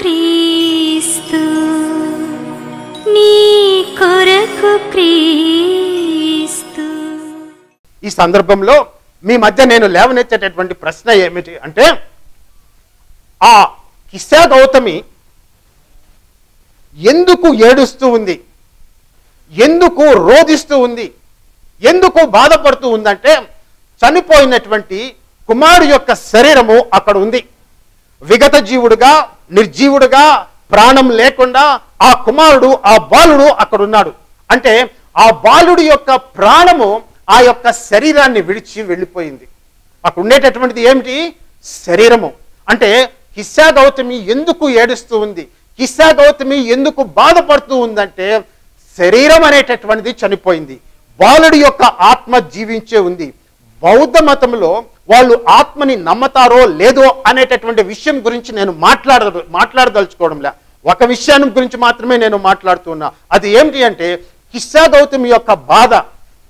క్రీస్తు నీ కొరకు క్రీస్తు. ఈ సందర్భంలో మీ మధ్య నేను లేవనెత్తేటటువంటి ప్రశ్న ఏమిటి అంటే, ఆ కిస్సా గౌతమి ఎందుకు ఏడుస్తూ ఉంది, ఎందుకు రోధిస్తూ ఉంది, ఎందుకు బాధపడుతూ ఉందంటే, చనిపోయినటువంటి కుమారుడు యొక్క శరీరము అక్కడ ఉంది. విగత జీవుడుగా, నిర్జీవుడుగా, ప్రాణం లేకుండా ఆ కుమారుడు, ఆ బాలుడు అక్కడ ఉన్నాడు. అంటే ఆ బాలుడు యొక్క ప్రాణము ఆ యొక్క శరీరాన్ని విడిచి వెళ్ళిపోయింది. అక్కడ ఉండేటటువంటిది ఏమిటి? శరీరము. అంటే కిస్సా గౌతమి ఎందుకు ఏడుస్తూ ఉంది, కిస్సా గౌతమి ఎందుకు బాధపడుతూ ఉందంటే, శరీరం అనేటటువంటిది చనిపోయింది, బాలుడి యొక్క ఆత్మ జీవించే ఉంది. బౌద్ధ మతంలో వాళ్ళు ఆత్మని నమ్మతారో లేదో అనేటటువంటి విషయం గురించి నేను మాట్లాడదలుచుకోవడంలే. ఒక విషయాన్ని గురించి మాత్రమే నేను మాట్లాడుతున్నా. అది ఏమిటి అంటే, కిస్సా గౌతమి యొక్క బాధ,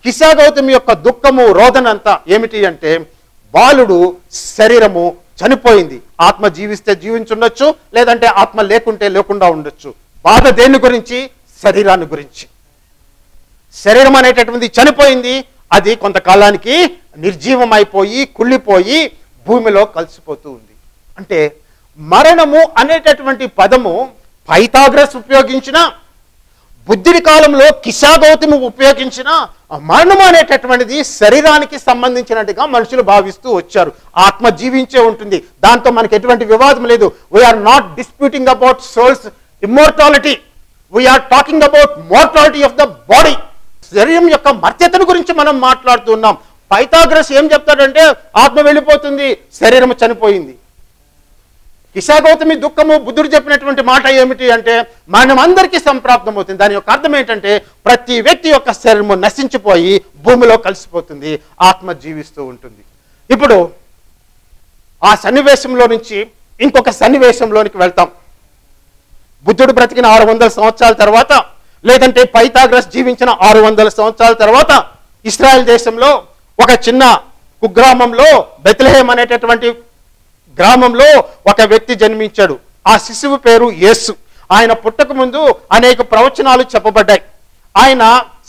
కిస్సా గౌతమి యొక్క దుఃఖము, రోదన అంతా ఏమిటి అంటే, బాలుడు శరీరము చనిపోయింది. ఆత్మ జీవిస్తే జీవించుండొచ్చు, లేదంటే ఆత్మ లేకుంటే లేకుండా ఉండొచ్చు. బాధ దేని గురించి? శరీరాన్ని గురించి. శరీరం అనేటటువంటి చనిపోయింది, అది కొంతకాలానికి నిర్జీవం అయిపోయి కుళ్ళిపోయి భూమిలో కలిసిపోతూ ఉంది. అంటే మరణము అనేటటువంటి పదము పైథాగరస్ ఉపయోగించిన, బుద్ధుడి కాలంలో కిస్సా గౌతమి ఉపయోగించిన, మరణం అనేటటువంటిది శరీరానికి సంబంధించినట్టుగా మనుషులు భావిస్తూ వచ్చారు. ఆత్మ జీవించే ఉంటుంది, దాంతో మనకి ఎటువంటి వివాదం లేదు. We're not disputing about souls immortality, we're talking about mortality of the body. శరీరం యొక్క మర్త్యతను గురించి మనం మాట్లాడుతున్నాం. పైథాగరస్ ఏం చెప్తాడంటే, ఆత్మ వెళ్ళిపోతుంది, శరీరం చనిపోయింది. కిస్సా గౌతమి దుఃఖము, బుద్ధుడు చెప్పినటువంటి మాట ఏమిటి అంటే, మనం అందరికీ సంప్రాప్తం అవుతుంది. దాని యొక్క అర్థం ఏంటంటే, ప్రతి వ్యక్తి యొక్క శరీరము నశించిపోయి భూమిలో కలిసిపోతుంది, ఆత్మ జీవిస్తూ ఉంటుంది. ఇప్పుడు ఆ సన్నివేశంలో నుంచి ఇంకొక సన్నివేశంలోనికి వెళ్తాం. బుద్ధుడు బ్రతికిన 600 సంవత్సరాల తర్వాత, లేదంటే పైథాగరస్ జీవించిన 600 సంవత్సరాల తర్వాత, ఇస్రాయెల్ దేశంలో ఒక చిన్న కుగ్రామంలో, బెత్లెహేం అనేటటువంటి గ్రామంలో ఒక వ్యక్తి జన్మించాడు. ఆ శిశువు పేరు యేసు. ఆయన పుట్టక ముందు అనేక ప్రవచనాలు చెప్పబడ్డాయి. ఆయన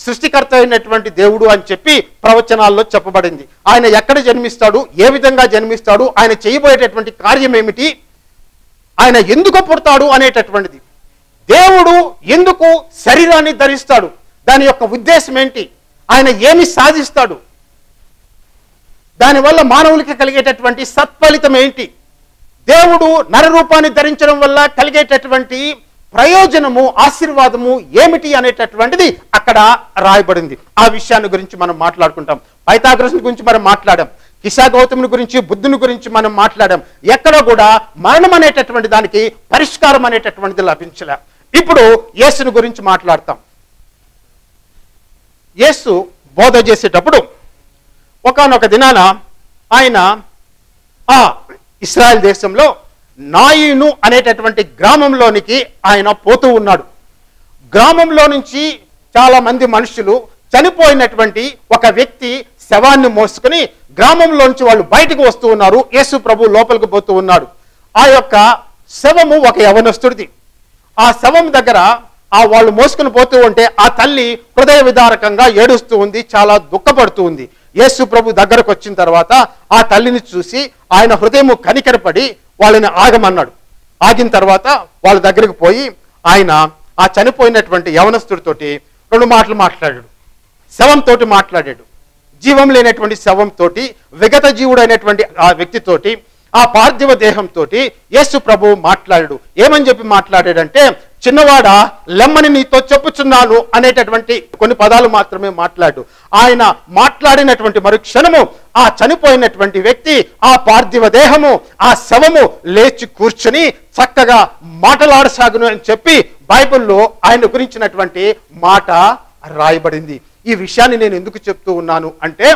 సృష్టికర్త అయినటువంటి దేవుడు అని చెప్పి ప్రవచనాల్లో చెప్పబడింది. ఆయన ఎక్కడ జన్మిస్తాడు, ఏ విధంగా జన్మిస్తాడు, ఆయన చేయబోయేటటువంటి కార్యం ఏమిటి, ఆయన ఎందుకు పుడతాడు అనేటటువంటిది, దేవుడు ఎందుకు శరీరాన్ని ధరిస్తాడు, దాని యొక్క ఉద్దేశం ఏంటి, ఆయన ఏమి సాధిస్తాడు, దానివల్ల మానవులకి కలిగేటటువంటి సత్ఫలితం ఏంటి, దేవుడు నరరూపాన్ని ధరించడం వల్ల కలిగేటటువంటి ప్రయోజనము, ఆశీర్వాదము ఏమిటి అనేటటువంటిది అక్కడ రాయబడింది. ఆ విషయాన్ని గురించి మనం మాట్లాడుకుంటాం. పైథాగరస్ గురించి మనం మాట్లాడాం, కిస్సా గౌతముని గురించి, బుద్ధుని గురించి మనం మాట్లాడాం. ఎక్కడ కూడా మరణం అనేటటువంటి దానికి పరిష్కారం అనేటటువంటిది లభించలే. ఇప్పుడు యేసుని గురించి మాట్లాడతాం. యేసు బోధ చేసేటప్పుడు ఒకానొక దినాన ఆయన ఆ ఇశ్రాయేల్ దేశంలో నాయిను అనేటటువంటి గ్రామంలోనికి ఆయన పోతూ ఉన్నాడు. గ్రామంలో నుంచి చాలా మంది మనుషులు, చనిపోయినటువంటి ఒక వ్యక్తి శవాన్ని మోసుకుని గ్రామంలో నుంచి వాళ్ళు బయటకు వస్తూ ఉన్నారు. యేసు ప్రభు లోపలికి పోతూ ఉన్నాడు. ఆ యొక్క శవము ఒక యవనస్తుడిది. ఆ శవం దగ్గర వాళ్ళు మోసుకుని పోతూ ఉంటే ఆ తల్లి హృదయ విదారకంగా ఏడుస్తూ ఉంది, చాలా దుఃఖపడుతూ ఉంది. యేసు ప్రభు దగ్గరకు వచ్చిన తర్వాత ఆ తల్లిని చూసి ఆయన హృదయము కనికరపడి వాళ్ళని ఆగమన్నాడు. ఆగిన తర్వాత వాళ్ళ దగ్గరకు పోయి ఆయన ఆ చనిపోయినటువంటి యవనస్తుడితోటి 2 మాటలు మాట్లాడాడు. శవంతోటి మాట్లాడాడు, జీవం లేనటువంటి శవంతోటి, విగత జీవుడైనటువంటి ఆ వ్యక్తితోటి, ఆ పార్థివ దేహంతో యేసు ప్రభు మాట్లాడాడు. ఏమని చెప్పి మాట్లాడాడంటే, చిన్నవాడ లెమ్మని నీతో చెప్పుచున్నాను అనేటటువంటి కొన్ని పదాలు మాత్రమే మాట్లాడు. ఆయన మాట్లాడినటువంటి మరుక్షణము ఆ చనిపోయినటువంటి వ్యక్తి, ఆ పార్థివ దేహము, ఆ శవము లేచి కూర్చొని చక్కగా మాటలాడసాగును అని చెప్పి బైబిల్లో ఆయన గురించినటువంటి మాట రాయబడింది. ఈ విషయాన్ని నేను ఎందుకు చెప్తూ ఉన్నాను అంటే,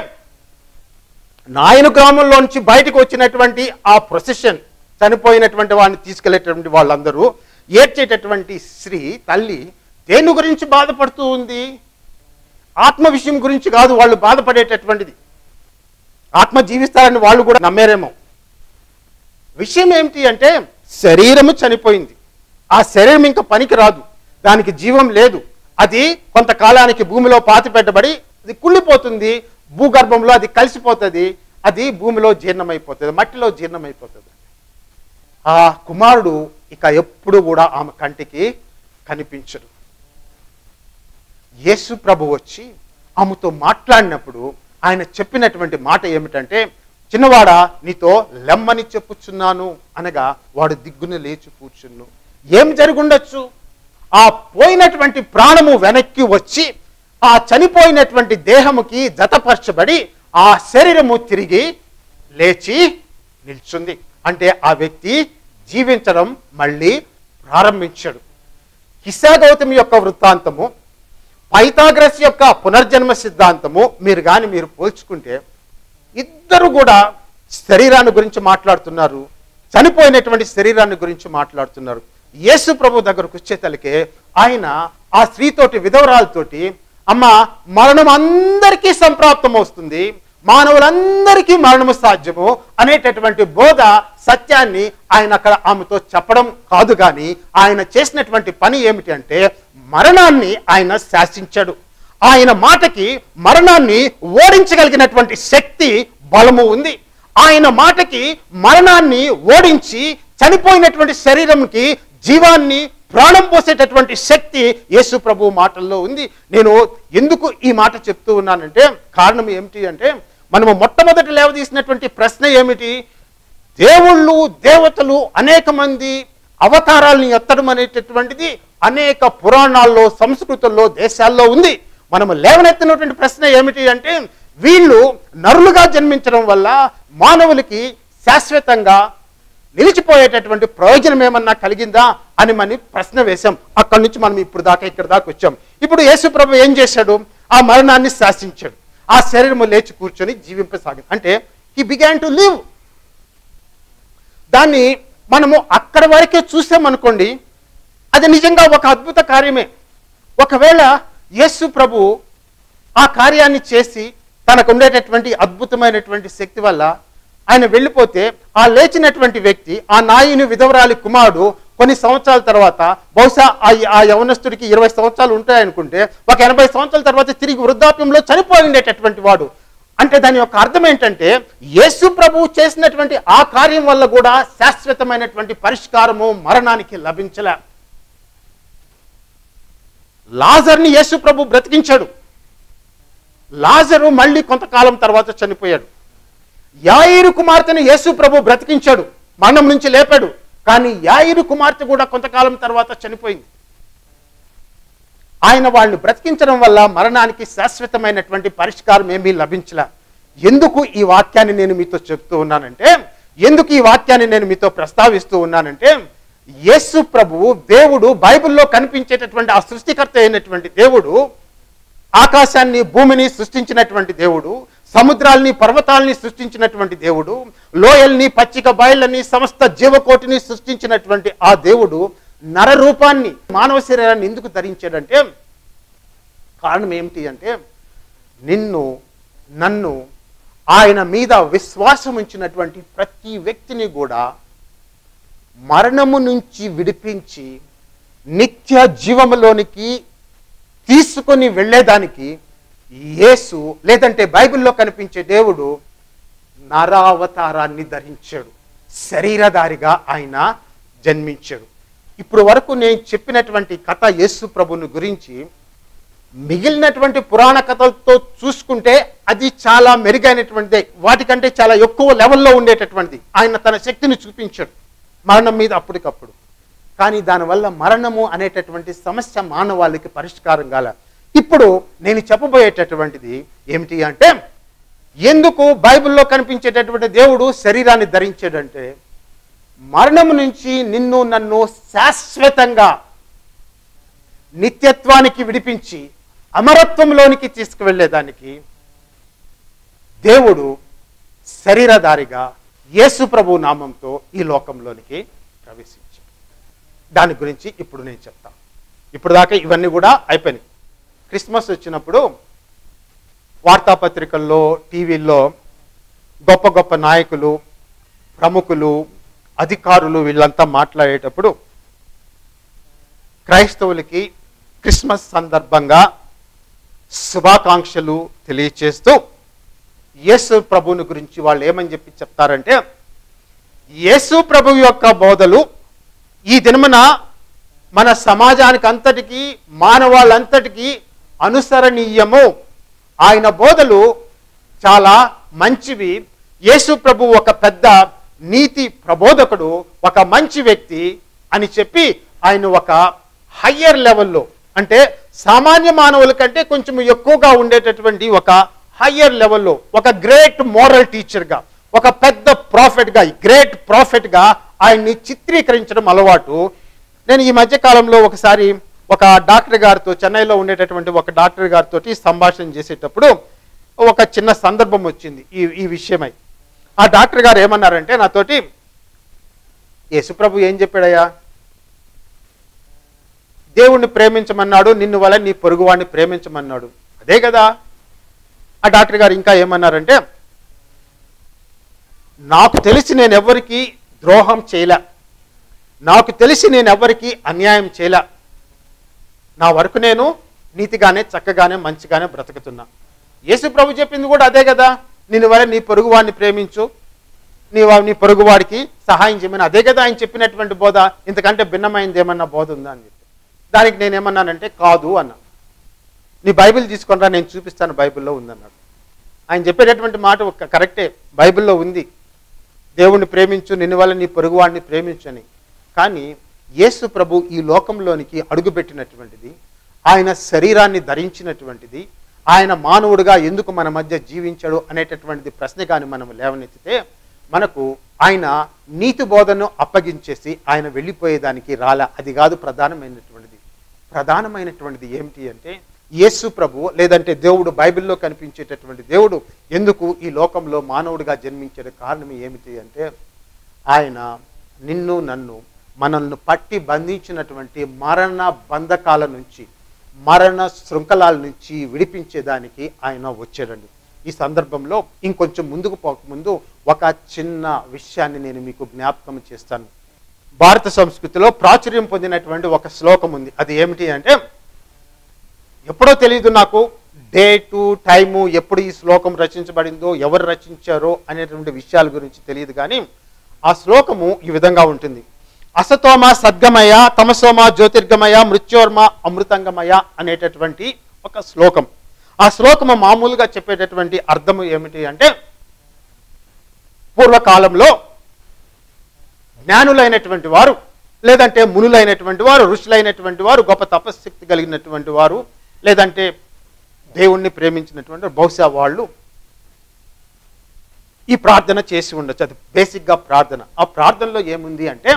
నాయను గ్రామంలో నుంచి బయటకు వచ్చినటువంటి ఆ ప్రొసెషన్, చనిపోయినటువంటి వాడిని తీసుకెళ్లేటటువంటి వాళ్ళందరూ ఏడ్చేటటువంటి స్త్రీ తల్లి దేని గురించి బాధపడుతూ ఉంది? ఆత్మ విషయం గురించి కాదు వాళ్ళు బాధపడేటటువంటిది. ఆత్మ జీవిస్తారని వాళ్ళు కూడా నమ్మేరేమో. విషయం ఏమిటి అంటే, శరీరము చనిపోయింది, ఆ శరీరం ఇంకా పనికి రాదు, దానికి జీవం లేదు. అది కొంతకాలానికి భూమిలో పాతి పెట్టబడి అది కుళ్ళిపోతుంది, భూగర్భంలో అది కలిసిపోతుంది, అది భూమిలో జీర్ణమైపోతుంది, మట్టిలో జీర్ణమైపోతుంది. ఆ కుమారుడు ఇక ఎప్పుడు కూడా ఆమె కంటికి కనిపించడు. యేసు ప్రభు వచ్చి ఆమెతో మాట్లాడినప్పుడు ఆయన చెప్పినటువంటి మాట ఏమిటంటే, చిన్నవాడా నీతో లెమ్మని చెప్పుచున్నాను అనగా వాడు దిగ్గున లేచి కూర్చున్ను. ఏం జరుగుండొచ్చు? ఆ పోయినటువంటి ప్రాణము వెనక్కి వచ్చి ఆ చనిపోయినటువంటి దేహముకి జతపరచబడి ఆ శరీరము తిరిగి లేచి నిల్చుంది. అంటే ఆ వ్యక్తి జీవించడం మళ్ళీ ప్రారంభించాడు. హిస్సా గౌతమి యొక్క వృత్తాంతము, పైథాగరస్ యొక్క పునర్జన్మ సిద్ధాంతము మీరు పోల్చుకుంటే ఇద్దరు కూడా శరీరాన్ని గురించి మాట్లాడుతున్నారు, చనిపోయినటువంటి శరీరాన్ని గురించి మాట్లాడుతున్నారు. యేసు ప్రభు దగ్గరకు వచ్చేతలకే ఆయన ఆ స్త్రీతోటి, విధవరాలతోటి, అమ్మ మరణం అందరికీ సంప్రాప్తం వస్తుంది, మానవులందరికీ మరణము సాధ్యము అనేటటువంటి బోధ సత్యాన్ని ఆయన అక్కడ ఆమెతో చెప్పడం కాదు. కానీ ఆయన చేసినటువంటి పని ఏమిటి అంటే మరణాన్ని ఆయన శాసించాడు. ఆయన మాటకి మరణాన్ని ఓడించగలిగినటువంటి శక్తి, బలము ఉంది. ఆయన మాటకి మరణాన్ని ఓడించి చనిపోయినటువంటి శరీరంకి జీవాన్ని, ప్రాణం పోసేటటువంటి శక్తి యేసు ప్రభు మాటల్లో ఉంది. నేను ఎందుకు ఈ మాట చెప్తూ ఉన్నానంటే కారణం ఏమిటి అంటే, మనము మొట్టమొదటి లేవదీసినటువంటి ప్రశ్న ఏమిటి? దేవుళ్ళు, దేవతలు అనేక మంది అవతారాలని ఎత్తడం అనేటటువంటిది అనేక పురాణాల్లో, సంస్కృతుల్లో, దేశాల్లో ఉంది. మనము లేవనెత్తినటువంటి ప్రశ్న ఏమిటి అంటే, వీళ్ళు నరులుగా జన్మించడం వల్ల మానవులకి శాశ్వతంగా నిలిచిపోయేటటువంటి ప్రయోజనం ఏమన్నా కలిగిందా అని మనం ప్రశ్న వేశాం. అక్కడి నుంచి మనం ఇప్పుడు దాకా ఇక్కడ దాకా వచ్చాం. ఇప్పుడు యేసు ప్రభు ఏం చేశాడు? ఆ మరణాన్ని శాసించాడు. ఆ శరీరము లేచి కూర్చొని జీవింపసాగింది. అంటే హీ బిగాన్ టు లివ్. దాన్ని మనము అక్కడి వరకే చూసామనుకోండి, అది నిజంగా ఒక అద్భుత కార్యమే. ఒకవేళ యేసు ప్రభు ఆ కార్యాన్ని చేసి తనకు ఉండేటటువంటి అద్భుతమైనటువంటి శక్తి వల్ల ఆయన వెళ్ళిపోతే, ఆ లేచినటువంటి వ్యక్తి, ఆ నాయుని విధవరాలి కుమారుడు కొన్ని సంవత్సరాల తర్వాత, బహుశా ఆ యవనస్తుడికి 20 సంవత్సరాలు ఉంటాయనుకుంటే, ఒక 80 సంవత్సరాల తర్వాత తిరిగి వృద్ధాప్యంలో చనిపోయి ఉండేటటువంటి వాడు. అంటే దాని యొక్క అర్థం ఏంటంటే, యేసు ప్రభువు చేసినటువంటి ఆ కార్యం వల్ల కూడా శాశ్వతమైనటువంటి పరిష్కారము మరణానికి లభించలే. లాజర్ని యేసు ప్రభు బ్రతికించాడు. లాజరు మళ్ళీ కొంతకాలం తర్వాత చనిపోయాడు. యాయిరు కుమార్తెను యేసు ప్రభు బ్రతికించాడు, మరణం నుంచి లేపాడు. కానీ యాయిరు కుమార్తె కూడా కొంతకాలం తర్వాత చనిపోయింది. ఆయన వాళ్ళని బ్రతికించడం వల్ల మరణానికి శాశ్వతమైనటువంటి పరిష్కారం ఏమీ లభించలే. ఎందుకు ఈ వాక్యాన్ని నేను మీతో చెప్తూ ఉన్నానంటే, ఎందుకు ఈ వాక్యాన్ని నేను మీతో ప్రస్తావిస్తూ ఉన్నానంటే, యేసు ప్రభువు దేవుడు, బైబిల్లో కనిపించేటటువంటి ఆ సృష్టికర్త అయినటువంటి దేవుడు, ఆకాశాన్ని, భూమిని సృష్టించినటువంటి దేవుడు, సముద్రాల్ని, పర్వతాలని సృష్టించినటువంటి దేవుడు, లోయల్ని, పచ్చిక బయళ్ళని, సమస్త జీవకోటిని సృష్టించినటువంటి ఆ దేవుడు నర రూపాన్ని, మానవ శరీరాన్ని ఎందుకు ధరించాడంటే, కారణం ఏమిటి అంటే, నిన్ను, నన్ను, ఆయన మీద విశ్వాసం ఉంచినటువంటి ప్రతి వ్యక్తిని కూడా మరణము నుంచి విడిపించి నిత్య జీవములోనికి తీసుకొని వెళ్ళేదానికి యేసు, లేదంటే బైబిల్లో కనిపించే దేవుడు నరావతారాన్ని ధరించాడు, శరీరధారిగా ఆయన జన్మించాడు. ఇప్పుడు వరకు నేను చెప్పినటువంటి కథ యేసు ప్రభుని గురించి మిగిలినటువంటి పురాణ కథలతో చూసుకుంటే అది చాలా మెరుగైనటువంటిదే, వాటికంటే చాలా ఎక్కువ లెవెల్లో ఉండేటటువంటిది. ఆయన తన శక్తిని చూపించాడు మరణం మీద అప్పటికప్పుడు. కానీ దానివల్ల మరణము అనేటటువంటి సమస్య మానవాళికి పరిష్కారం కాల. ఇప్పుడు నేను చెప్పబోయేటటువంటిది ఏమిటి అంటే, ఎందుకు బైబిల్లో కనిపించేటటువంటి దేవుడు శరీరాన్ని ధరించాడంటే, మరణము నుంచి నిన్ను, నన్ను శాశ్వతంగా నిత్యత్వానికి విడిపించి అమరత్వంలోనికి తీసుకువెళ్ళేదానికి దేవుడు శరీరధారిగా యేసు ప్రభు నామంతో ఈ లోకంలోనికి ప్రవేశించాడు. దాని గురించి ఇప్పుడు నేను చెప్తాను. ఇప్పుడు దాకా ఇవన్నీ కూడా అయిపోయినాయి. క్రిస్మస్ వచ్చినప్పుడు వార్తాపత్రికల్లో, టీవీల్లో గొప్ప గొప్ప నాయకులు, ప్రముఖులు, అధికారులు వీళ్ళంతా మాట్లాడేటప్పుడు క్రైస్తవులకి క్రిస్మస్ సందర్భంగా శుభాకాంక్షలు తెలియచేస్తూ యేసు ప్రభువుని గురించి వాళ్ళు ఏమని చెప్తారంటే, యేసు ప్రభు యొక్క బోధలు ఈ దినమున మన సమాజానికి అంతటికీ మానవాళ్ళంతటికీ అనుసరణీయము. ఆయన బోధలు చాలా మంచివి. యేసు ప్రభు ఒక పెద్ద నీతి ప్రబోధకుడు, ఒక మంచి వ్యక్తి అని చెప్పి ఆయన ఒక హయ్యర్ లెవెల్లో, అంటే సామాన్య మానవుల కంటే కొంచెం ఎక్కువగా ఉండేటటువంటి ఒక హయ్యర్ లెవెల్లో ఒక గ్రేట్ మోరల్ టీచర్గా, ఒక పెద్ద ప్రాఫిట్గా, గ్రేట్ ప్రాఫిట్గా ఆయన్ని చిత్రీకరించడం అలవాటు. నేను ఈ మధ్య కాలంలో ఒకసారి ఒక డాక్టర్ గారితో, చెన్నైలో ఉండేటటువంటి ఒక డాక్టర్ గారితో సంభాషణ చేసేటప్పుడు ఒక చిన్న సందర్భం వచ్చింది ఈ విషయమై. ఆ డాక్టర్ గారు ఏమన్నారంటే నాతోటి, యేసుప్రభు ఏం చెప్పాడయ్యా, దేవుణ్ణి ప్రేమించమన్నాడు, నిన్ను వల్ల నీ పొరుగువాడిని ప్రేమించమన్నాడు, అదే కదా. ఆ డాక్టర్ గారు ఇంకా ఏమన్నారంటే, నాకు తెలిసి నేను ఎవరికి ద్రోహం చేయలే, నాకు తెలిసి నేను ఎవరికి అన్యాయం చేయలే, నా వరకు నేను నీతిగానే చక్కగానే మంచిగానే బ్రతుకుతున్నా. యేసు ప్రభు చెప్పింది కూడా అదే కదా, నిన్ను వల్ల నీ పొరుగువాడిని ప్రేమించు, నీ పొరుగువాడికి సహాయం చేయమని, అదే కదా ఆయన చెప్పినటువంటి బోధ. ఇంతకంటే భిన్నమైనది ఏమన్నా బోధ ఉందా అని చెప్పి దానికి నేనేమన్నానంటే కాదు అన్నా. నీ బైబిల్ తీసుకుని రా, నేను చూపిస్తాను, బైబిల్లో ఉందన్నాడు. ఆయన చెప్పేటటువంటి మాట ఒక కరెక్టే, బైబిల్లో ఉంది, దేవుణ్ణి ప్రేమించు, నిన్ను వల్ల నీ పొరుగువాడిని ప్రేమించు అని. కానీ యేసు ప్రభు ఈ లోకంలోనికి అడుగుపెట్టినటువంటిది, ఆయన శరీరాన్ని ధరించినటువంటిది, ఆయన మానవుడిగా ఎందుకు మన మధ్య జీవించాడు అనేటటువంటిది ప్రశ్న కానీ మనం లేవనెత్తితే మనకు ఆయన నీతి బోధను అప్పగించేసి ఆయన వెళ్ళిపోయేదానికి రాలా. అది కాదు ప్రధానమైనటువంటిది. ప్రధానమైనటువంటిది ఏమిటి అంటే, యేసు ప్రభు లేదంటే దేవుడు, బైబిల్లో కనిపించేటటువంటి దేవుడు ఎందుకు ఈ లోకంలో మానవుడిగా జన్మించే కారణం ఏమిటి అంటే, ఆయన నిన్ను నన్ను మనల్ని పట్టి బంధించినటువంటి మరణ బంధకాల నుంచి, మరణ శృంఖలాల నుంచి విడిపించేదానికి ఆయన వచ్చాడండి. ఈ సందర్భంలో ఇంకొంచెం ముందుకు పోకముందు ఒక చిన్న విషయాన్ని నేను మీకు జ్ఞాపకం చేస్తాను. భారత సంస్కృతిలో ప్రాచుర్యం పొందినటువంటి ఒక శ్లోకం ఉంది. అది ఏమిటి అంటే, ఎప్పుడో తెలియదు నాకు, డేటు టైము, ఎప్పుడు ఈ శ్లోకం రచించబడిందో, ఎవరు రచించారో అనేటువంటి విషయాల గురించి తెలియదు. కానీ ఆ శ్లోకము ఈ విధంగా ఉంటుంది: అసతోమ సద్గమయ, తమసోమ జ్యోతిర్గమయ, మృత్యోర్మ అమృతంగమయ అనేటటువంటి ఒక శ్లోకం. ఆ శ్లోకము మామూలుగా చెప్పేటటువంటి అర్థము ఏమిటి అంటే, పూర్వకాలంలో జ్ఞానులైనటువంటి వారు, లేదంటే మునులైనటువంటి వారు, ఋషులైనటువంటి వారు, గొప్ప తపశక్తి కలిగినటువంటి వారు, లేదంటే దేవుణ్ణి ప్రేమించినటువంటి బహుశా వాళ్ళు ఈ ప్రార్థన చేసి ఉండొచ్చు. అది బేసిక్గా ప్రార్థన. ఆ ప్రార్థనలో ఏముంది అంటే,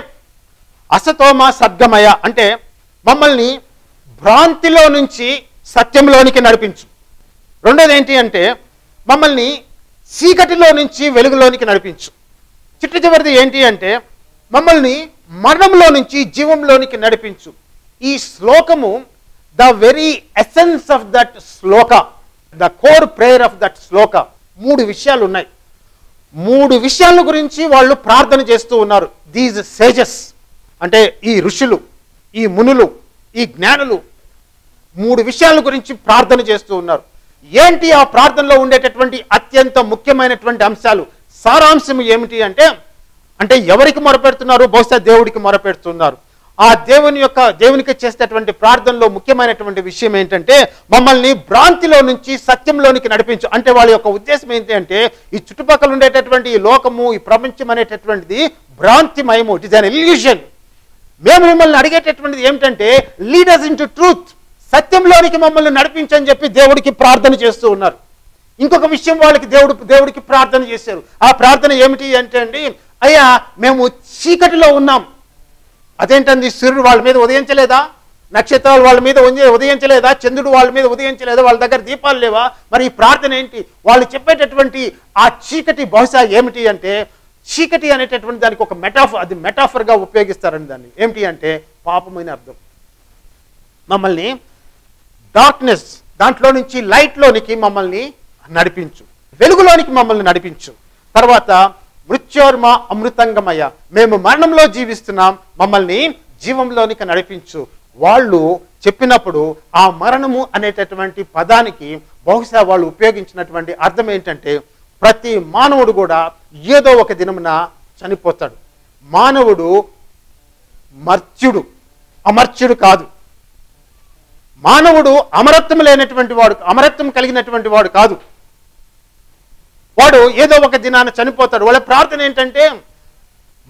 అసతోమ సద్గమయ అంటే మమ్మల్ని భ్రాంతిలో నుంచి సత్యంలోనికి నడిపించు. రెండోది ఏంటి అంటే, మమ్మల్ని చీకటిలో నుంచి వెలుగులోనికి నడిపించు. చిట్ట చివరిది ఏంటి అంటే, మమ్మల్ని మరణంలో నుంచి జీవంలోనికి నడిపించు. ఈ శ్లోకము the very essence of that shloka, the core prayer of that shloka. 3 విషయాలు ఉన్నాయి. 3 విషయాల గురించి వాళ్ళు ప్రార్థన చేస్తూ ఉన్నారు. దీస్ సేజెస్ అంటే ఈ ఋషులు, ఈ మునులు, ఈ జ్ఞానులు 3 విషయాల గురించి ప్రార్థన చేస్తూ ఉన్నారు. ఏంటి ఆ ప్రార్థనలో ఉండేటటువంటి అత్యంత ముఖ్యమైనటువంటి అంశాలు? సారాంశం ఏమిటి అంటే, ఎవరికి మొరపెడుతున్నారు? బహుశా దేవుడికి మొరపెడుతున్నారు. ఆ దేవునికి చేసేటటువంటి ప్రార్థనలో ముఖ్యమైనటువంటి విషయం ఏంటంటే, మమ్మల్ని భ్రాంతిలో నుంచి సత్యంలోనికి నడిపించు. అంటే వాళ్ళ యొక్క ఉద్దేశం ఏంటి అంటే, ఈ చుట్టుపక్కల ఉండేటటువంటి ఈ లోకము, ఈ ప్రపంచం అనేటటువంటిది భ్రాంతిమయము, ఇట్ ఇస్ అన్ ఇల్యూషన్. మేము మిమ్మల్ని అడిగేటటువంటిది ఏమిటంటే, లీడ్ us into truth, సత్యంలోనికి మమ్మల్ని నడిపించని చెప్పి దేవుడికి ప్రార్థన చేస్తూ ఉన్నారు. ఇంకొక విషయం వాళ్ళకి దేవుడికి ప్రార్థన చేశారు. ఆ ప్రార్థన ఏమిటి అంటే అండి, అయ్యా మేము చీకటిలో ఉన్నాం. అదేంటండి, సూర్యుడు వాళ్ళ మీద ఉదయించలేదా? నక్షత్రాలు వాళ్ళ మీద ఉదయించలేదా? చంద్రుడు వాళ్ళ మీద ఉదయించలేదా? వాళ్ళ దగ్గర దీపాలు లేవా? మరి ఈ ప్రార్థన ఏంటి? వాళ్ళు చెప్పేటటువంటి ఆ చీకటి బహుశా ఏమిటి అంటే, చీకటి అనేటటువంటి దానికి ఒక మెటాఫర్గా ఉపయోగిస్తారండి దాన్ని. ఏమిటి అంటే పాపమైన అర్థం. మమ్మల్ని డార్క్నెస్, దాంట్లో నుంచి లైట్లోనికి మమ్మల్ని నడిపించు, వెలుగులోనికి మమ్మల్ని నడిపించు. తర్వాత మృత్యోర్మ అమృతంగమయ, మేము మరణంలో జీవిస్తున్నాం, మమ్మల్ని జీవంలోనికి నడిపించు. వాళ్ళు చెప్పినప్పుడు ఆ మరణము అనేటటువంటి పదానికి బహుశా వాళ్ళు ఉపయోగించినటువంటి అర్థం ఏంటంటే ప్రతి మానవుడు కూడా ఏదో ఒక దినమున చనిపోతాడు. మానవుడు అమర్త్యుడు కాదు. మానవుడు అమరత్వం లేనటువంటి వాడు, అమరత్వం కలిగినటువంటి వాడు కాదు. వాడు ఏదో ఒక దినాన చనిపోతాడు. వాళ్ళ ప్రార్థన ఏంటంటే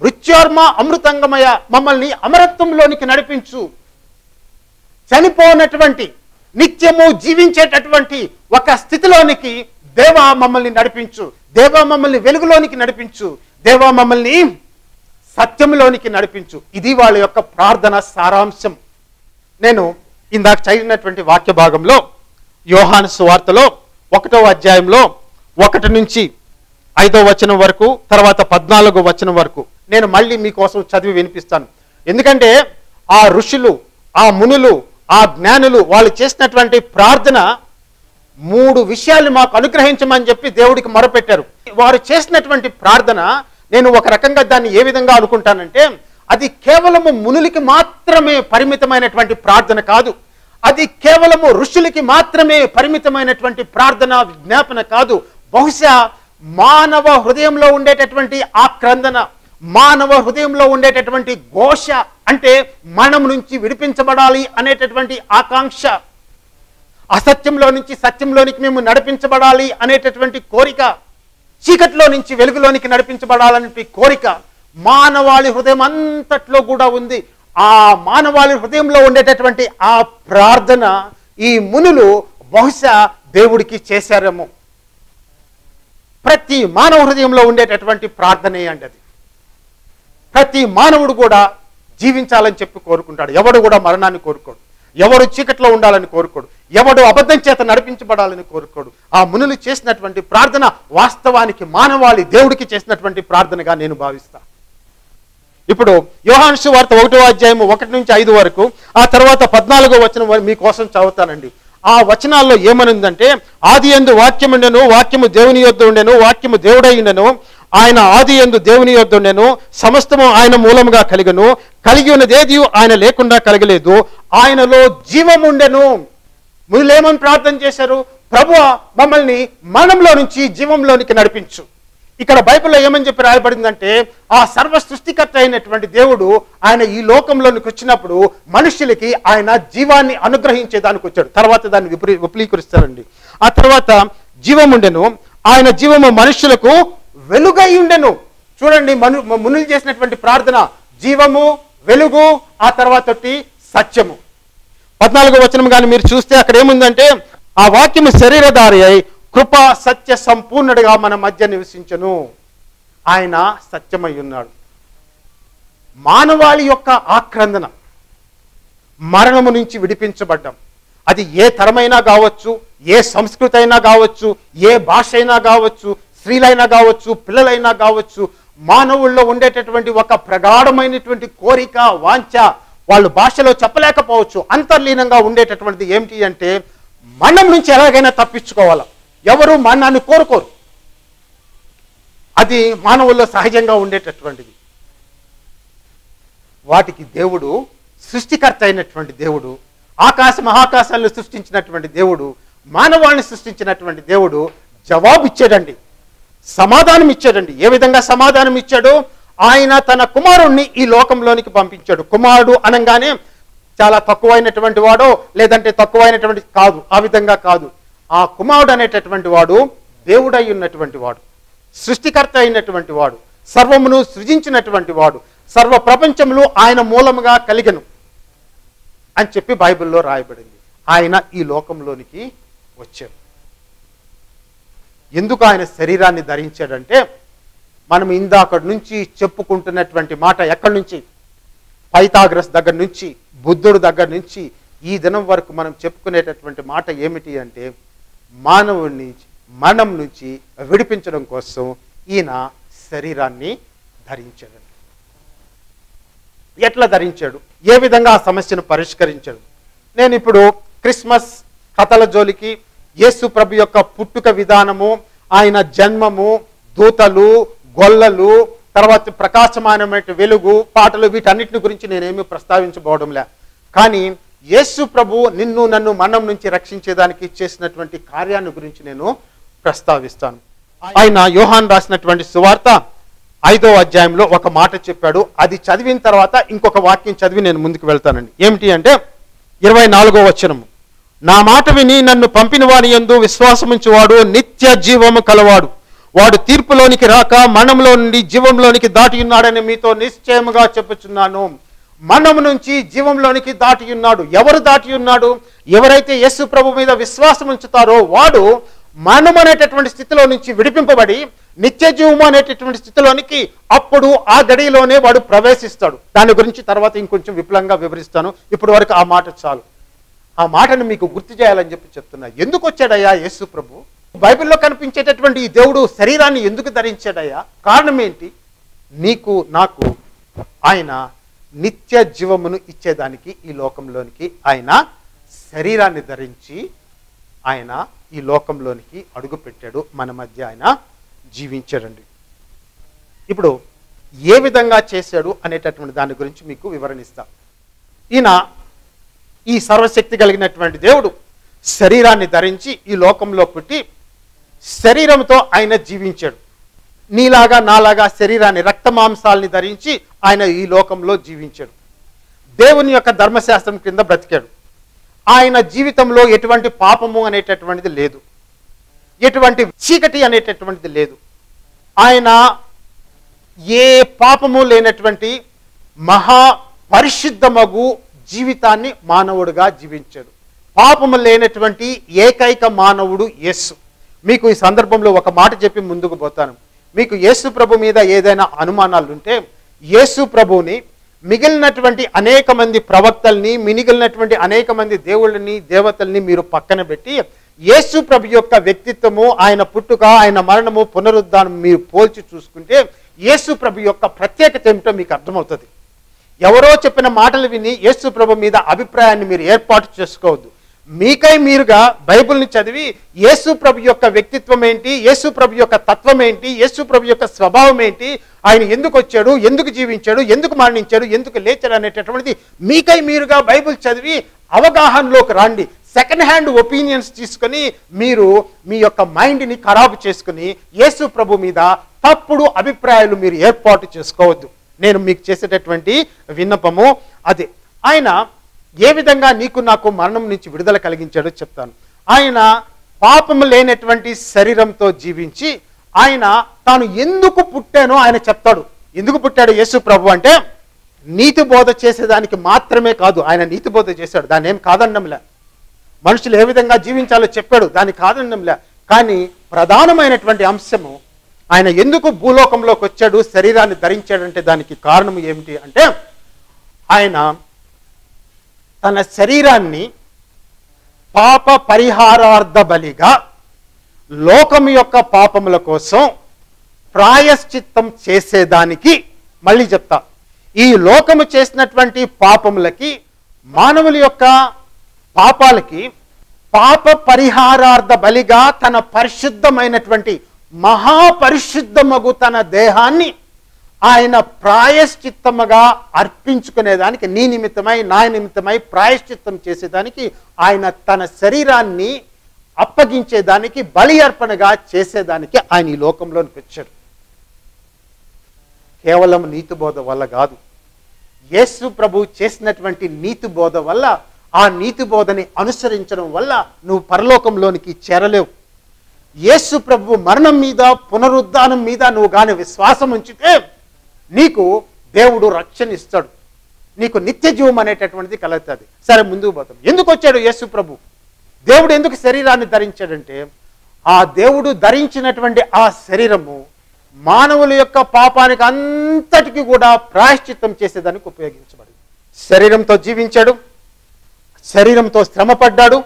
మృత్యోర్మ అమృతంగమయ, మమ్మల్ని అమరత్వంలోనికి నడిపించు, చనిపోనటువంటి నిత్యము జీవించేటటువంటి ఒక స్థితిలోనికి దేవా మమ్మల్ని నడిపించు, దేవా మమ్మల్ని వెలుగులోనికి నడిపించు, దేవా మమ్మల్ని సత్యంలోనికి నడిపించు. ఇది వాళ్ళ యొక్క ప్రార్థన సారాంశం. నేను ఇందాక చదివినటువంటి వాక్య భాగంలో యోహాను సువార్తలో 1వ అధ్యాయంలో 1 నుంచి 5వ వచనం వరకు, తర్వాత 14వ వచనం వరకు నేను మళ్ళీ మీకోసం చదివి వినిపిస్తాను. ఎందుకంటే ఆ ఋషులు, ఆ మునులు, ఆ జ్ఞానులు వాళ్ళు చేసినటువంటి ప్రార్థన 3 విషయాలు మాకు అనుగ్రహించమని చెప్పి దేవుడికి మొరపెట్టారు. వారు చేసినటువంటి ప్రార్థన నేను ఒక రకంగా దాన్ని ఏ విధంగా అనుకుంటానంటే అది కేవలము మునులకి మాత్రమే పరిమితమైనటువంటి ప్రార్థన కాదు, అది కేవలము ఋషులకి మాత్రమే పరిమితమైనటువంటి ప్రార్థన విజ్ఞాపన కాదు. బహుశా మానవ హృదయంలో ఉండేటటువంటి ఆక్రందన, మానవ హృదయంలో ఉండేటటువంటి ఘోష, అంటే మరణం నుంచి విడిపించబడాలి అనేటటువంటి ఆకాంక్ష, అసత్యంలో నుంచి సత్యంలోనికి మేము నడిపించబడాలి అనేటటువంటి కోరిక, చీకట్లో నుంచి వెలుగులోనికి నడిపించబడాలనే కోరిక మానవాళి హృదయం అంతట్లో కూడా ఉంది. ఆ మానవాళి హృదయంలో ఉండేటటువంటి ఆ ప్రార్థన ఈ మునులు బహుశా దేవుడికి చేశారేమో. ప్రతి మానవ హృదయంలో ఉండేటటువంటి ప్రార్థనే అండి అది. ప్రతి మానవుడు కూడా జీవించాలని చెప్పి కోరుకుంటాడు. ఎవడు కూడా మరణాన్ని కోరుకోడు, ఎవడు చీకట్లో ఉండాలని కోరుకోడు, ఎవడు అబద్ధం చేత నడిపించబడాలని కోరుకోడు. ఆ మునులు చేసినటువంటి ప్రార్థన వాస్తవానికి మానవాళి దేవుడికి చేసినటువంటి ప్రార్థనగా నేను భావిస్తాను. ఇప్పుడు యోహాను సువార్త 1వ అధ్యాయము 1 నుంచి 5 వరకు, ఆ తర్వాత 14వ వచనం మీకోసం చదువుతానండి. ఆ వచనాల్లో ఏమనుందంటే, ఆది యందు వాక్యము ఉండెను, వాక్యము దేవుని యొద్ద ఉండెను, వాక్యము దేవుడై ఉండెను, ఆయన ఆది యందు దేవుని యొద్ద ఉండెను, సమస్తము ఆయన మూలముగా కలిగెను, కలిగి ఉన్నదేది ఆయన లేకుండా కలగలేదు, ఆయనలో జీవముండెను. మునులేమని ప్రార్థన చేశారు? ప్రభువా మమ్మల్ని మరణంలో నుంచి జీవంలోనికి నడిపించు. ఇక్కడ బైబిల్లో ఏమని చెప్పి రాయబడిందంటే ఆ సర్వ సృష్టికర్త అయినటువంటి దేవుడు ఆయన ఈ లోకంలోనికి వచ్చినప్పుడు మనుషులకి ఆయన జీవాన్ని అనుగ్రహించేదానికి వచ్చాడు. తర్వాత దాన్ని విపులీకరిస్తారండి. ఆ తర్వాత జీవముండెను, ఆయన జీవము మనుషులకు వెలుగై ఉండెను. చూడండి, మునులు చేసినటువంటి ప్రార్థన జీవము, వెలుగు, ఆ తర్వాత సత్యము. 14వ వచనం కానీ మీరు చూస్తే అక్కడ ఏముందంటే ఆ వాక్యము శరీరధారి అయి కృపా సత్య సంపూర్ణుడిగా మన మధ్య నివసించను. ఆయన సత్యమై ఉన్నాడు. మానవాళి యొక్క ఆక్రందన, మరణము నుంచి విడిపించబడ్డాం. అది ఏ తరమైనా కావచ్చు, ఏ సంస్కృతి అయినా కావచ్చు, ఏ భాష అయినా కావచ్చు, స్త్రీలైనా కావచ్చు, పిల్లలైనా కావచ్చు, మానవుల్లో ఉండేటటువంటి ఒక ప్రగాఢమైనటువంటి కోరిక, వాంఛ వాళ్ళు భాషలో చెప్పలేకపోవచ్చు. అంతర్లీనంగా ఉండేటటువంటిది ఏమిటి అంటే మరణం నుంచి ఎలాగైనా తప్పించుకోవాలా. ఎవరు మరణాన్ని కోరుకోరు, అది మానవుల్లో సహజంగా ఉండేటటువంటిది. వాటికి దేవుడు, సృష్టికర్త అయినటువంటి దేవుడు, ఆకాశ మహాకాశాలను సృష్టించినటువంటి దేవుడు, మానవాళిని సృష్టించినటువంటి దేవుడు జవాబు ఇచ్చాడండి, సమాధానం ఇచ్చాడండి. ఏ విధంగా సమాధానం ఇచ్చాడు? ఆయన తన కుమారుణ్ణి ఈ లోకంలోనికి పంపించాడు. కుమారుడు అనగానే చాలా తక్కువైనటువంటి వాడో లేదంటే తక్కువైనటువంటి కాదు, ఆ విధంగా కాదు. ఆ కుమారుడు అనేటటువంటి వాడు దేవుడై ఉన్నటువంటి వాడు, సృష్టికర్త అయినటువంటి వాడు, సర్వమును సృజించినటువంటి వాడు, సర్వ ప్రపంచములు ఆయన మూలముగా కలిగెను అని చెప్పి బైబిల్లో రాయబడింది. ఆయన ఈ లోకంలోనికి వచ్చాడు. ఎందుకు ఆయన శరీరాన్ని ధరించాడంటే మనం ఇందాకటి నుంచి చెప్పుకుంటున్నటువంటి మాట ఎక్కడి నుంచి, పైథాగరస్ దగ్గర నుంచి, బుద్ధుడు దగ్గర నుంచి ఈ దినం వరకు మనం చెప్పుకునేటటువంటి మాట ఏమిటి అంటే మానవుని మరణం నుంచి విడిపించడం కోసం ఈయన శరీరాన్ని ధరించాడు. ఎట్లా ధరించాడు? ఏ విధంగా ఆ సమస్యను పరిష్కరించాడు? నేను ఇప్పుడు క్రిస్మస్ కథల జోలికి, యేసు ప్రభు యొక్క పుట్టుక విధానము, ఆయన జన్మము, దూతలు, గొల్లలు, తర్వాత ప్రకాశమానమైన వెలుగు, పాటలు, వీటన్నిటిని గురించి నేనేమీ ప్రస్తావించబోవడంలే. కానీ యేసు ప్రభు నిన్ను నన్ను మరణం నుంచి రక్షించేదానికి చేసినటువంటి కార్యాన్ని గురించి నేను ప్రస్తావిస్తాను. ఆయన యోహాన్ రాసినటువంటి సువార్త 5వ అధ్యాయంలో ఒక మాట చెప్పాడు. అది చదివిన తర్వాత ఇంకొక వాక్యం చదివి నేను ముందుకు వెళ్తానండి. ఏమిటి అంటే 24వ వచనము, నా మాట విని నన్ను పంపిన వాని యందు విశ్వాసముంచువాడు నిత్య జీవము కలవాడు, వాడు తీర్పులోనికి రాక మరణంలో నుండి జీవంలోనికి దాటి ఉన్నాడని మీతో నిశ్చయముగా చెప్పుచున్నాను. మరణం నుంచి జీవంలోనికి దాటి ఉన్నాడు. ఎవరు దాటి ఉన్నాడు? ఎవరైతే యేసు ప్రభు మీద విశ్వాసం ఉంచుతారో వాడు మరణం అనేటటువంటి స్థితిలో నుంచి విడిపింపబడి నిత్య జీవము అనేటటువంటి స్థితిలోనికి అప్పుడు ఆ గడిలోనే వాడు ప్రవేశిస్తాడు. దాని గురించి తర్వాత ఇంకొంచెం విపులంగా వివరిస్తాను. ఇప్పటి వరకు ఆ మాట చాలు. ఆ మాటను మీకు గుర్తు చేయాలని చెప్తున్నా. ఎందుకు వచ్చాడయ్యా యేసు ప్రభు? బైబిల్లో కనిపించేటటువంటి ఈ దేవుడు శరీరాన్ని ఎందుకు ధరించాడయ్యా? కారణం ఏంటి? నీకు నాకు ఆయన నిత్య జీవమును ఇచ్చేదానికి ఈ లోకంలోనికి ఆయన శరీరాన్ని ధరించి ఆయన ఈ లోకంలోనికి అడుగు పెట్టాడు. మన మధ్య ఆయన జీవించాడండి. ఇప్పుడు ఏ విధంగా చేశాడు అనేటటువంటి దాని గురించి మీకు వివరణిస్తా. ఈయన ఈ సర్వశక్తి కలిగినటువంటి దేవుడు శరీరాన్ని ధరించి ఈ లోకంలో పుట్టి శరీరంతో ఆయన జీవించాడు. నీలాగా నాలాగా శరీరాన్ని రక్త మాంసాలని ధరించి ఆయన ఈ లోకంలో జీవించాడు. దేవుని యొక్క ధర్మశాస్త్రం కింద బ్రతికాడు. ఆయన జీవితంలో ఎటువంటి పాపము అనేటటువంటిది లేదు, ఎటువంటి చీకటి అనేటటువంటిది లేదు. ఆయన ఏ పాపము లేనటువంటి మహా పరిశుద్ధమగు జీవితాన్ని మానవుడిగా జీవించాడు. పాపము లేనటువంటి ఏకైక మానవుడు యేసు. మీకు ఈ సందర్భంలో ఒక మాట చెప్పి ముందుకు పోతాను. మీకు యేసు ప్రభు మీద ఏదైనా అనుమానాలు ఉంటే యేసు ప్రభుని మిగిలినటువంటి అనేక మంది ప్రవక్తల్ని, మిగిలినటువంటి అనేక మంది దేవుళ్ళని దేవతల్ని మీరు పక్కన పెట్టి యేసు ప్రభు యొక్క వ్యక్తిత్వము, ఆయన పుట్టుక, ఆయన మరణము, పునరుద్ధానం మీరు పోల్చి చూసుకుంటే యేసు ప్రభు యొక్క ప్రత్యేకత ఏమిటో మీకు అర్థమవుతుంది. ఎవరో చెప్పిన మాటలు విని యేసు ప్రభు మీద అభిప్రాయాన్ని మీరు ఏర్పాటు చేసుకోవద్దు. మీకై మీరుగా బైబిల్ని చదివి యేసు ప్రభు యొక్క వ్యక్తిత్వం ఏంటి, యేసు ప్రభు యొక్క తత్వం ఏంటి, యేసు ప్రభు యొక్క స్వభావం ఏంటి, ఆయన ఎందుకు వచ్చాడు, ఎందుకు జీవించాడు, ఎందుకు మరణించాడు, ఎందుకు లేచాడు అనేటటువంటిది మీకై మీరుగా బైబిల్ చదివి అవగాహనలోకి రండి. సెకండ్ హ్యాండ్ ఒపీనియన్స్ తీసుకొని మీరు మీ యొక్క మైండ్ని ఖరాబు చేసుకుని యేసు ప్రభు మీద తప్పుడు అభిప్రాయాలు మీరు ఏర్పాటు చేసుకోవద్దు. నేను మీకు చేసేటటువంటి విన్నపము అదే. ఆయన ఏ విధంగా నీకు నాకు మరణం నుంచి విడుదల కలిగించాడో చెప్తాను. ఆయన పాపము లేనటువంటి శరీరంతో జీవించి ఆయన తాను ఎందుకు పుట్టానో ఆయన చెప్తాడు. ఎందుకు పుట్టాడు యేసు ప్రభు అంటే నీతి బోధ చేసేదానికి మాత్రమే కాదు. ఆయన నీతి బోధ చేశాడు, దాన్ని ఏం కాదన్నంలే. మనుషులు ఏ విధంగా జీవించాలో చెప్పాడు, దాన్ని కాదన్నంలే. కానీ ప్రధానమైనటువంటి అంశము ఆయన ఎందుకు భూలోకంలోకి వచ్చాడు, శరీరాన్ని ధరించాడంటే దానికి కారణం ఏమిటి అంటే ఆయన తన శరీరాన్ని పాప పరిహారార్థ బలిగా లోకం యొక్క పాపముల కోసం ప్రాయశ్చిత్తం చేసేదానికి, మళ్ళీ చెప్తా, ఈ లోకము చేసినటువంటి పాపములకి, మానవుల యొక్క పాపాలకి పాప పరిహారార్థ బలిగా తన పరిశుద్ధమైనటువంటి మహాపరిశుద్ధమగు తన దేహాన్ని ఆయన ప్రాయశ్చిత్తముగా అర్పించుకునేదానికి, నీ నిమిత్తమై నా నిమిత్తమై ప్రాయశ్చిత్తం చేసేదానికి ఆయన తన శరీరాన్ని అప్పగించేదానికి, బలి అర్పణగా చేసేదానికి ఆయన ఈ లోకంలోనికి వచ్చాడు. కేవలం నీతి బోధ వల్ల కాదు, యేసు ప్రభు చేసినటువంటి నీతి బోధ వల్ల, ఆ నీతి బోధని అనుసరించడం వల్ల నువ్వు పరలోకంలోనికి చేరలేవు. యేసు ప్రభు మరణం మీద పునరుద్ధానం మీద నువ్వు గాని విశ్వాసం ఉంచితే నీకు దేవుడు రక్షణ ఇస్తాడు, నీకు నిత్య జీవం అనేటటువంటిది కలుగుతుంది. సరే, ముందుకు పోతాం. ఎందుకు వచ్చాడు యేసు ప్రభు? దేవుడు ఎందుకు శరీరాన్ని ధరించాడంటే ఆ దేవుడు ధరించినటువంటి ఆ శరీరము మానవుల యొక్క పాపానికి అంతటికి కూడా ప్రాయశ్చిత్తం చేసేదానికి ఉపయోగించబడింది. శరీరంతో జీవించాడు, శరీరంతో శ్రమపడ్డాడు,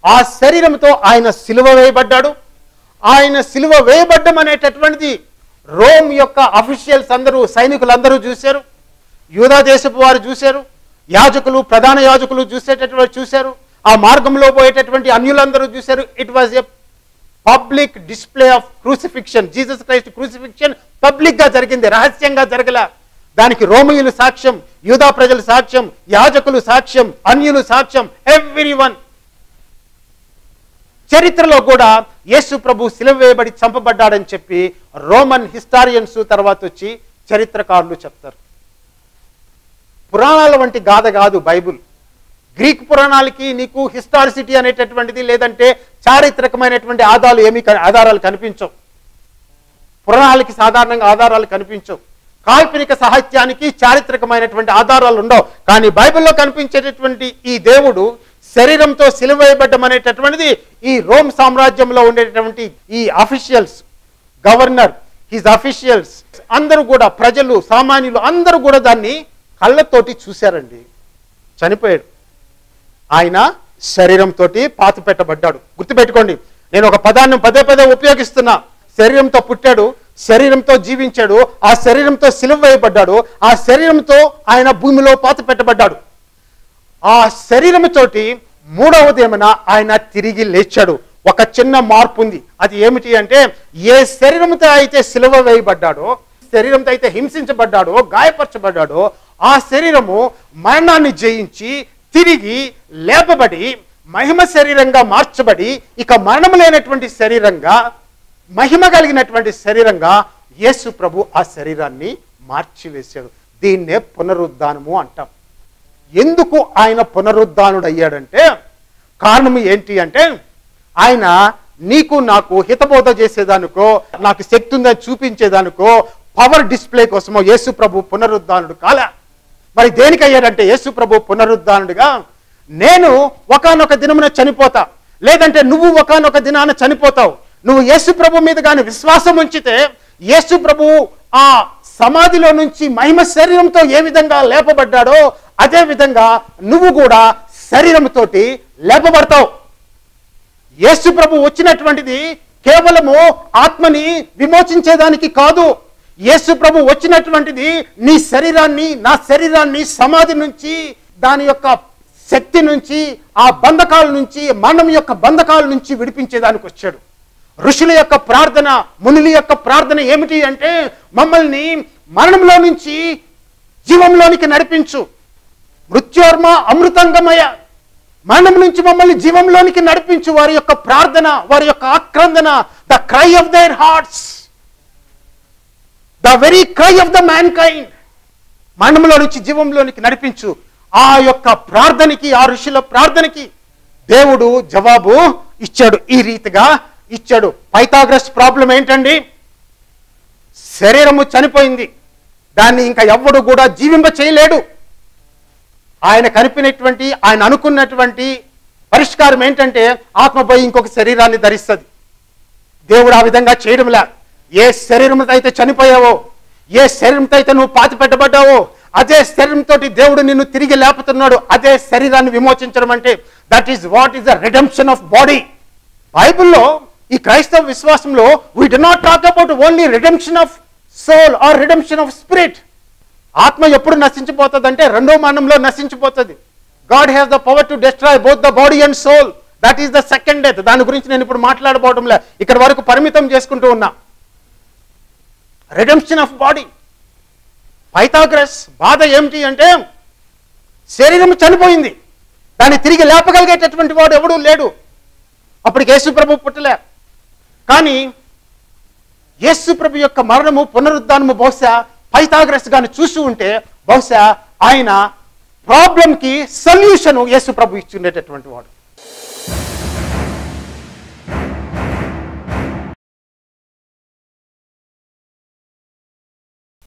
ఆ శరీరంతో ఆయన సిలువ వేయబడ్డాడు. ఆయన సిలువ వేయబడ్డం అనేటటువంటిది రోమ్ యొక్క అఫీషియల్స్ అందరూ, సైనికులందరూ చూశారు, యూదా దేశపు వారు చూశారు, యాజకులు, ప్రధాన యాజకులు చూశారు, ఆ మార్గంలో పోయేటటువంటి అన్యులందరూ చూశారు. It was a public display of crucifixion. Jesus Christ crucifixion public గా జరిగింది, రహస్యంగా జరగల. దానికి రోమీయులు సాక్ష్యం, యూదా ప్రజలు సాక్ష్యం, యాజకులు సాక్ష్యం, అన్యులు సాక్ష్యం, ఎవ్రీవన్. చరిత్రలో కూడా యేసు ప్రభు సిలువ వేయబడి చంపబడ్డాడని చెప్పి రోమన్ హిస్టారియన్స్ తర్వాత వచ్చి చరిత్రకారులు చెప్తారు. పురాణాల వంటి గాథ కాదు బైబుల్. గ్రీక్ పురాణాలకి నీకు హిస్టారిసిటీ అనేటటువంటిది లేదంటే చారిత్రకమైనటువంటి ఆధారాలు కనిపించవు. పురాణాలకి సాధారణంగా ఆధారాలు కనిపించవు. కాల్పనిక సాహిత్యానికి చారిత్రకమైనటువంటి ఆధారాలు ఉండవు. కానీ బైబిల్లో కనిపించేటటువంటి ఈ దేవుడు శరీరంతో సిలువ వేయబడ్డం అనేటటువంటిది ఈ రోమ్ సామ్రాజ్యంలో ఉండేటటువంటి ఈ అఫీషియల్స్, గవర్నర్, హిజ్ అఫీషియల్స్ అందరూ కూడా, ప్రజలు, సామాన్యులు అందరూ కూడా దాన్ని కళ్ళతోటి చూశారండి. చనిపోయాడు. ఆయన శరీరంతో పాతి పెట్టబడ్డాడు. గుర్తుపెట్టుకోండి, నేను ఒక పదాన్ని పదే పదే ఉపయోగిస్తున్నా. శరీరంతో పుట్టాడు, శరీరంతో జీవించాడు, ఆ శరీరంతో సిలువ వేయబడ్డాడు, ఆ శరీరంతో ఆయన భూమిలో పాతి పెట్టబడ్డాడు. ఆ శరీరంతోటి మూడవది ఏమైనా ఆయన తిరిగి లేచాడు. ఒక చిన్న మార్పు ఉంది. అది ఏమిటి అంటే, ఏ శరీరంతో అయితే సిలువ వేయబడ్డాడో, శరీరంతో అయితే హింసించబడ్డాడో, గాయపరచబడ్డాడో, ఆ శరీరము మరణాన్ని జయించి తిరిగి లేపబడి మహిమ శరీరంగా మార్చబడి ఇక మరణం లేనటువంటి శరీరంగా, మహిమ కలిగినటువంటి శరీరంగా యేసు ప్రభు ఆ శరీరాన్ని మార్చివేశాడు. దీన్నే పునరుద్ధానము అంటాం. ఎందుకు ఆయన పునరుద్ధానుడు అయ్యాడంటే కారణం ఏంటి అంటే, ఆయన నీకు నాకు హితబోధ చేసేదానికో, నాకు శక్తి ఉందని చూపించేదానికో, పవర్ డిస్ప్లే కోసమో యేసు ప్రభు పునరుద్ధానుడు కాలే. మరి దేనికి అయ్యాడంటే యేసు ప్రభు పునరుద్ధానుడిగా, నేను ఒకానొక దినమున చనిపోతా, లేదంటే నువ్వు ఒకానొక దినాన చనిపోతావు. నువ్వు యేసు ప్రభు మీద కానీ విశ్వాసం ఉంచితే యేసు ప్రభు ఆ సమాధిలో నుంచి మహిమ శరీరంతో ఏ విధంగా లేపబడ్డాడో అదే విధంగా నువ్వు కూడా శరీరంతో లేపబడతావు. యేసు ప్రభు వచ్చినటువంటిది కేవలము ఆత్మని విమోచించేదానికి కాదు. యేసు ప్రభు వచ్చినటువంటిది నీ శరీరాన్ని, నా శరీరాన్ని సమాధి నుంచి, దాని యొక్క శక్తి నుంచి, ఆ బంధకాల నుంచి, మరణం యొక్క బంధకాల నుంచి విడిపించేదానికి వచ్చాడు. ఋషుల యొక్క ప్రార్థన, మునుల యొక్క ప్రార్థన ఏమిటి అంటే, మమ్మల్ని మరణంలో నుంచి జీవంలోనికి నడిపించు. మృత్యోర్మ అమృతంగమయ, మరణం నుంచి మమ్మల్ని జీవంలోనికి నడిపించు. వారి యొక్క ప్రార్థన, వారి యొక్క ఆక్రందన, the cry of their hearts, the very cry of the mankind, మరణంలో నుంచి జీవంలోనికి నడిపించు. ఆ యొక్క ప్రార్థనకి, ఆ ఋషుల ప్రార్థనకి దేవుడు జవాబు ఇచ్చాడు. ఈ రీతిగా ఇచ్చాడు. పైథాగరస్ ప్రాబ్లం ఏంటండి? శరీరము చనిపోయింది, దాన్ని ఇంకా ఎవ్వడు కూడా జీవింప చేయలేడు. ఆయన కనిపినటువంటి, ఆయన అనుకున్నటువంటి పరిష్కారం ఏంటంటే ఆత్మ పోయి ఇంకొక శరీరాన్ని ధరిస్తుంది. దేవుడు ఆ విధంగా చేయడంలా. ఏ శరీరంతో అయితే చనిపోయావో, ఏ శరీరంతో అయితే నువ్వు పాతి పెట్టబడ్డావో, అదే శరీరంతో దేవుడు నిన్ను తిరిగి లేపుతున్నాడు. అదే శరీరాన్ని విమోచించడం అంటే that is what is the redemption of body. బైబిల్లో ఈ క్రైస్తవ విశ్వాసంలో we do not talk about only redemption of soul or redemption of spirit. ఆత్మ ఎప్పుడు నశించిపోతుంది అంటే రెండో మరణంలో నశించిపోతుంది. God has the power to destroy both the body and soul. That is the second death. దాని గురించి నేను ఇప్పుడు మాట్లాడబోవడంలే, ఇక్కడ వరకు పరిమితం చేసుకుంటూ ఉన్నా. Redemption of body. పైథాగరస్ బాధ ఏమిటి అంటే, శరీరం చనిపోయింది, దాన్ని తిరిగి లేపగలిగేటటువంటి వాడు ఎవడూ లేడు. అప్పటికి యేసు ప్రభు పుట్టలే. కానీ యేసు ప్రభు యొక్క మరణము, పునరుద్ధానము బహుశా పైథాగరస్ గాని చూసి ఉంటే బహుశా ఆయన ప్రాబ్లంకి సొల్యూషన్ యేసు ప్రభు ఇచ్చి ఉండేటటువంటి వాడు.